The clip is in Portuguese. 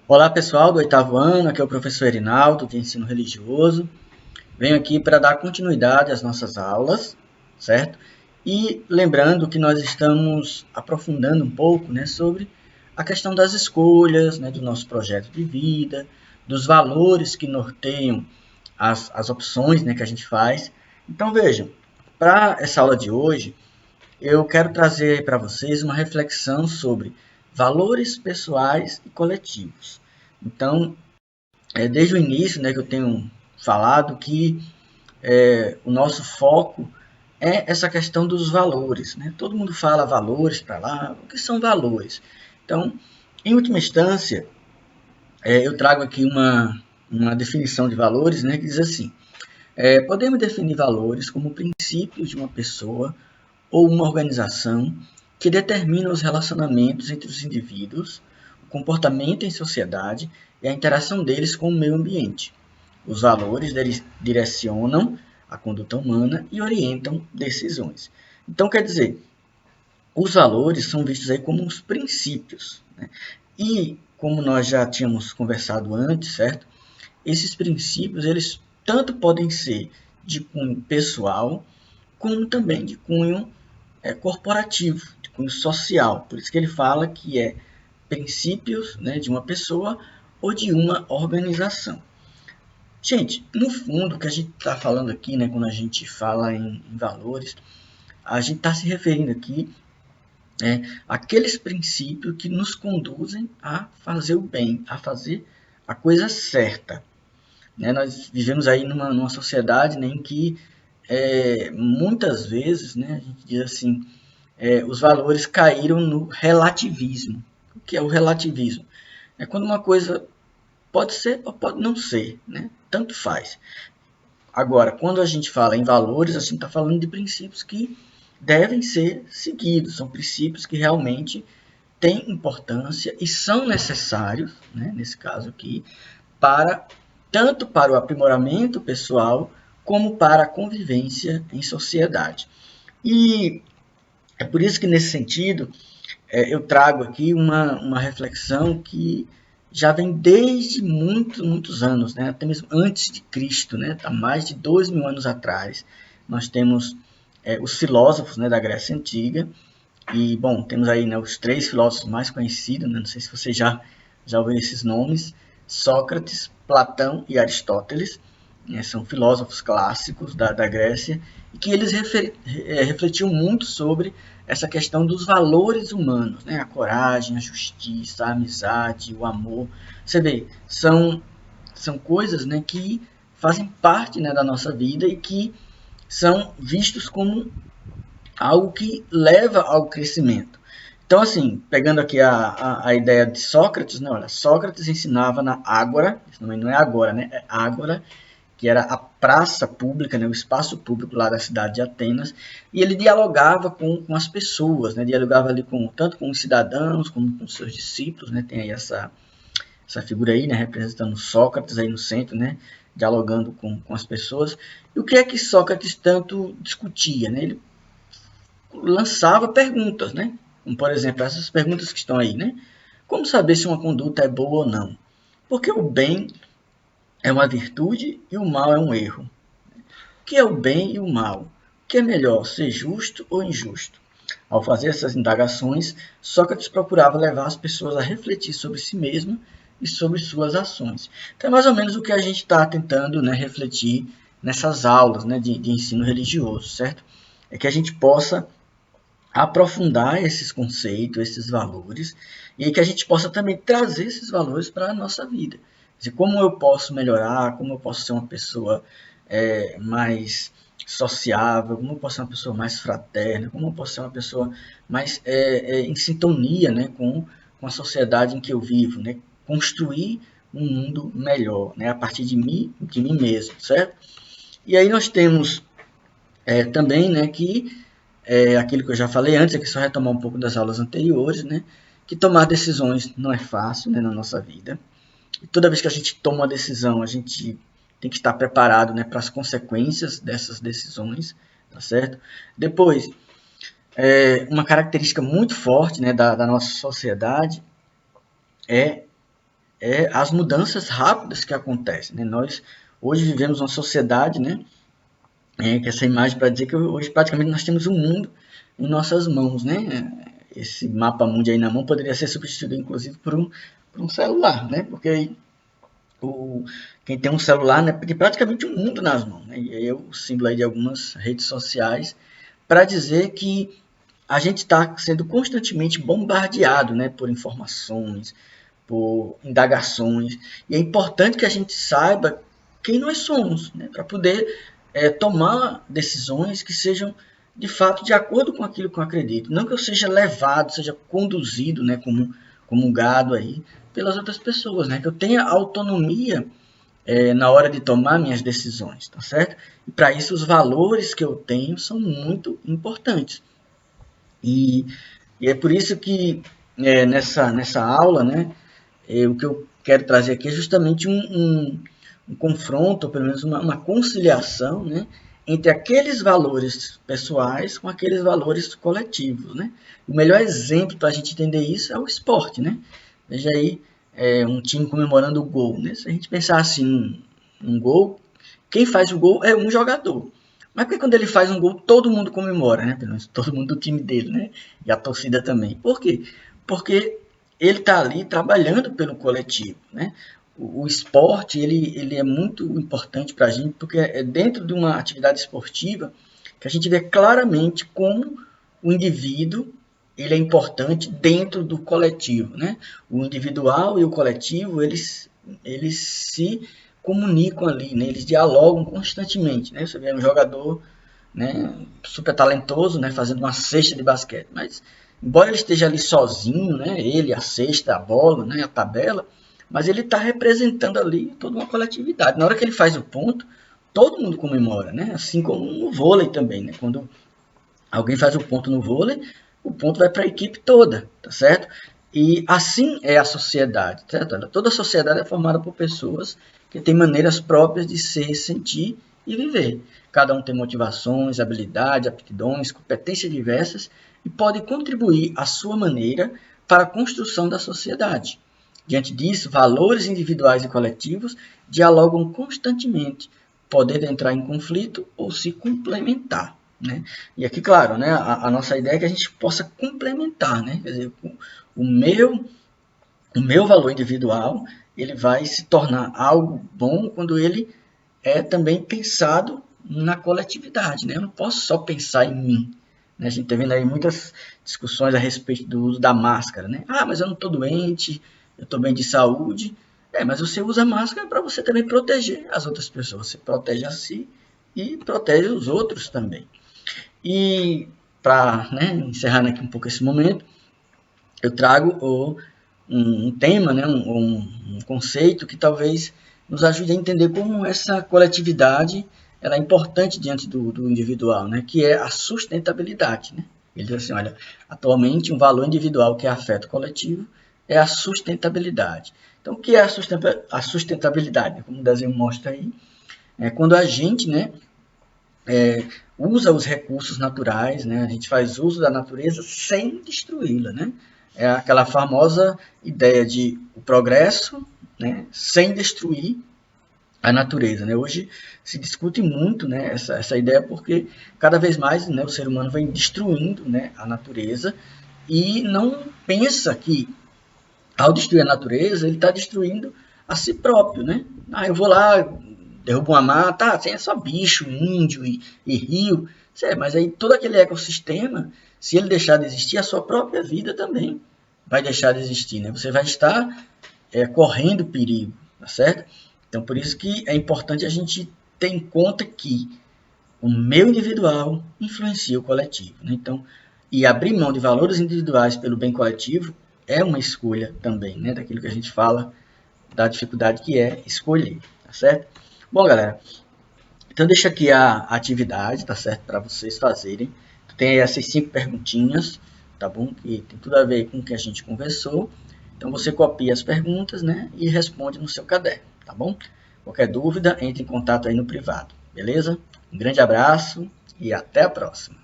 Olá pessoal do oitavo ano, aqui é o professor Erinaldo de Ensino Religioso. Venho aqui para dar continuidade às nossas aulas, certo? E lembrando que nós estamos aprofundando um pouco, sobre a questão das escolhas, do nosso projeto de vida, dos valores que norteiam as opções, que a gente faz. Então vejam, para essa aula de hoje, eu quero trazer para vocês uma reflexão sobre valores pessoais e coletivos. Então, desde o início, que eu tenho falado que o nosso foco é essa questão dos valores. Todo mundo fala valores para lá, o que são valores? Então, em última instância, eu trago aqui uma definição de valores, que diz assim: podemos definir valores como princípios de uma pessoa ou uma organização que determina os relacionamentos entre os indivíduos, o comportamento em sociedade e a interação deles com o meio ambiente. Os valores direcionam a conduta humana e orientam decisões. Então, quer dizer, os valores são vistos aí como os princípios. E, como nós já tínhamos conversado antes, certo? Esses princípios, eles tanto podem ser de cunho pessoal, como também de cunho corporativo, de cunho social. Por isso que ele fala que é princípios de uma pessoa ou de uma organização. Gente, no fundo, o que a gente está falando aqui, quando a gente fala em valores, a gente está se referindo aqui àqueles princípios que nos conduzem a fazer o bem, a fazer a coisa certa. Nós vivemos aí numa sociedade em que muitas vezes, a gente diz assim, os valores caíram no relativismo. O que é o relativismo? É quando uma coisa pode ser ou pode não ser, tanto faz. Agora, quando a gente fala em valores, a gente está falando de princípios que devem ser seguidos, são princípios que realmente têm importância e são necessários, nesse caso aqui, tanto para o aprimoramento pessoal como para a convivência em sociedade. E é por isso que, nesse sentido, eu trago aqui uma reflexão que já vem desde muitos anos, até mesmo antes de Cristo, há mais de 2.000 anos atrás. Nós temos os filósofos da Grécia Antiga, e, bom, temos aí os 3 filósofos mais conhecidos, não sei se você já ouviu esses nomes: Sócrates, Platão e Aristóteles. São filósofos clássicos da Grécia, e que eles refletiam muito sobre essa questão dos valores humanos, a coragem, a justiça, a amizade, o amor. Você vê, são coisas que fazem parte da nossa vida e que são vistos como algo que leva ao crescimento. Então, assim, pegando aqui a ideia de Sócrates, olha, Sócrates ensinava na Ágora, não é agora, é Ágora, que era a praça pública, o espaço público lá da cidade de Atenas, e ele dialogava com as pessoas, dialogava ali tanto com os cidadãos como com os seus discípulos, tem aí essa figura aí, representando Sócrates aí no centro, dialogando com as pessoas. E o que é que Sócrates tanto discutia? Ele lançava perguntas, como, por exemplo, essas perguntas que estão aí, Como saber se uma conduta é boa ou não? Porque o bem é uma virtude e o mal é um erro. O que é o bem e o mal? O que é melhor, ser justo ou injusto? Ao fazer essas indagações, Sócrates procurava levar as pessoas a refletir sobre si mesmo e sobre suas ações. Então é mais ou menos o que a gente está tentando refletir nessas aulas de ensino religioso, certo? É que a gente possa aprofundar esses conceitos, esses valores, e que a gente possa também trazer esses valores para a nossa vida. Como eu posso melhorar, como eu posso ser uma pessoa mais sociável, como eu posso ser uma pessoa mais fraterna, como eu posso ser uma pessoa mais em sintonia com a sociedade em que eu vivo, construir um mundo melhor, a partir de mim mesmo, certo? E aí nós temos também que aquilo que eu já falei antes, aqui só retomar um pouco das aulas anteriores, que tomar decisões não é fácil na nossa vida. E toda vez que a gente toma uma decisão, a gente tem que estar preparado para as consequências dessas decisões, tá certo? Depois, uma característica muito forte da nossa sociedade é as mudanças rápidas que acontecem, né? Nós hoje vivemos uma sociedade, né? Que essa imagem para dizer que hoje praticamente nós temos um mundo em nossas mãos, né? Esse mapa mundi aí na mão poderia ser substituído, inclusive, por um celular, né? Porque aí quem tem um celular, né, tem praticamente um mundo nas mãos, né? E aí é o símbolo aí de algumas redes sociais para dizer que a gente está sendo constantemente bombardeado, né, por informações, por indagações, e é importante que a gente saiba quem nós somos, né, para poder tomar decisões que sejam de fato de acordo com aquilo que eu acredito, não que eu seja levado, seja conduzido, né, como um gado aí pelas outras pessoas, né, que eu tenha autonomia na hora de tomar minhas decisões, tá certo? E para isso os valores que eu tenho são muito importantes. E é por isso que nessa aula, né, o que eu quero trazer aqui é justamente um confronto, ou pelo menos uma conciliação, né, entre aqueles valores pessoais com aqueles valores coletivos, né? O melhor exemplo para a gente entender isso é o esporte, né? Veja aí um time comemorando o gol, né? Se a gente pensar assim, um gol, quem faz o gol é um jogador. Mas porque quando ele faz um gol, todo mundo comemora, né? Pelo menos todo mundo do time dele, né? E a torcida também. Por quê? Porque ele está ali trabalhando pelo coletivo, né? O esporte ele é muito importante para a gente, porque é dentro de uma atividade esportiva que a gente vê claramente como o indivíduo ele é importante dentro do coletivo, né? O individual e o coletivo eles se comunicam ali, né? Eles dialogam constantemente, né? Você vê um jogador, né, super talentoso, né, fazendo uma cesta de basquete, mas embora ele esteja ali sozinho, né, ele, a cesta, a bola, né, a tabela, mas ele está representando ali toda uma coletividade. Na hora que ele faz o ponto, todo mundo comemora, né? Assim como no vôlei também, né? Quando alguém faz o ponto no vôlei, o ponto vai para a equipe toda, tá certo? E assim é a sociedade, certo? Toda a sociedade é formada por pessoas que têm maneiras próprias de ser, sentir e viver. Cada um tem motivações, habilidades, aptidões, competências diversas e pode contribuir à sua maneira para a construção da sociedade. Diante disso, valores individuais e coletivos dialogam constantemente, podendo entrar em conflito ou se complementar, né? E aqui, claro, né, a nossa ideia é que a gente possa complementar, né? Quer dizer, o meu valor individual ele vai se tornar algo bom quando ele é também pensado na coletividade, né? Eu não posso só pensar em mim, né? A gente está vendo aí muitas discussões a respeito do uso da máscara, né? Ah, mas eu não estou doente, eu estou bem de saúde. Mas você usa máscara para você também proteger as outras pessoas. Você protege a si e protege os outros também. E para, né, encerrar aqui um pouco esse momento, eu trago um tema, né, um conceito que talvez nos ajude a entender como essa coletividade ela é importante diante do individual, né, que é a sustentabilidade. Né? Ele diz assim, olha, atualmente um valor individual que é afeto coletivo é a sustentabilidade. Então, o que é a sustentabilidade? Como o desenho mostra aí, é quando a gente, né, usa os recursos naturais, né? A gente faz uso da natureza sem destruí-la, né? É aquela famosa ideia de o progresso, né, sem destruir a natureza, né? Hoje se discute muito, né, essa ideia porque cada vez mais, né, o ser humano vem destruindo, né, a natureza e não pensa que ao destruir a natureza ele está destruindo a si próprio, né? Ah, eu vou lá, derrubo uma mata, é só bicho, índio e rio, mas aí todo aquele ecossistema, se ele deixar de existir, a sua própria vida também vai deixar de existir, né? Você vai estar correndo perigo, tá certo? Então, por isso que é importante a gente ter em conta que o meu individual influencia o coletivo, né? Então, e abrir mão de valores individuais pelo bem coletivo é uma escolha também, né? Daquilo que a gente fala da dificuldade que é escolher, tá certo? Bom, galera, então deixa aqui a atividade, tá certo? Para vocês fazerem. Tem aí essas 5 perguntinhas, tá bom? Que tem tudo a ver com o que a gente conversou. Então você copia as perguntas, né? E responde no seu caderno, tá bom? Qualquer dúvida, entre em contato aí no privado, beleza? Um grande abraço e até a próxima.